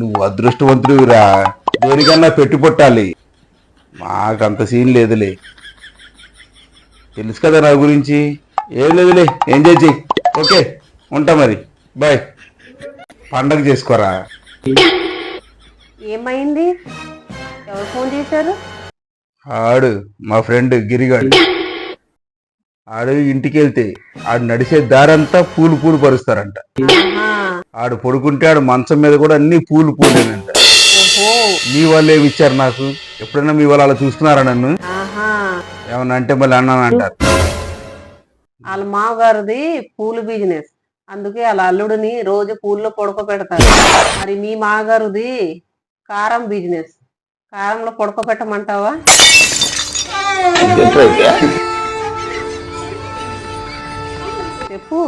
నువ్వు అదృష్టవంతుడివిరా, దేనికన్నా పెట్టి పుట్టాలి. మాకంత సీన్ లేదులే, తెలుసు కదా నా గురించి. ఏం లేదులే, ఎంజాయ్ చెయ్యి. ఓకే, ఉంటా మరి, బాయ్. పండగ చేసుకోరా. ఏమైంది? ఎవరు ఫోన్ చేశారు? ఆడు మా ఫ్రెండ్ గిరిగాడు. ఆడు ఇంటికి వెళ్తే ఆడు నడిచే దారంతా పూలు పూలు పరుస్తారంట. ఆహా, ఆడు పడుకుంటే ఆడు మంచం మీద కూడా అన్ని పూలు పూలేనంట. ఓహో, మీ వాళ్ళు ఏమి ఇచ్చారు నాకు? ఎప్పుడైనా మీ వాళ్ళు అలా చూస్తున్నారా నన్ను? ఆహా. ఏమన్నా అంటే మళ్ళీ అన్నాను అంటారు. వాళ్ళ మామగారిది పూలు బిజినెస్, అందుకే వాళ్ళ అల్లుడిని రోజు పూల్లో పడుకోబెడతారు. మరి మీ మామగారిది కారం బిజినెస్, కారంలో పడుకోబెట్టమంటావా? చెప్పు.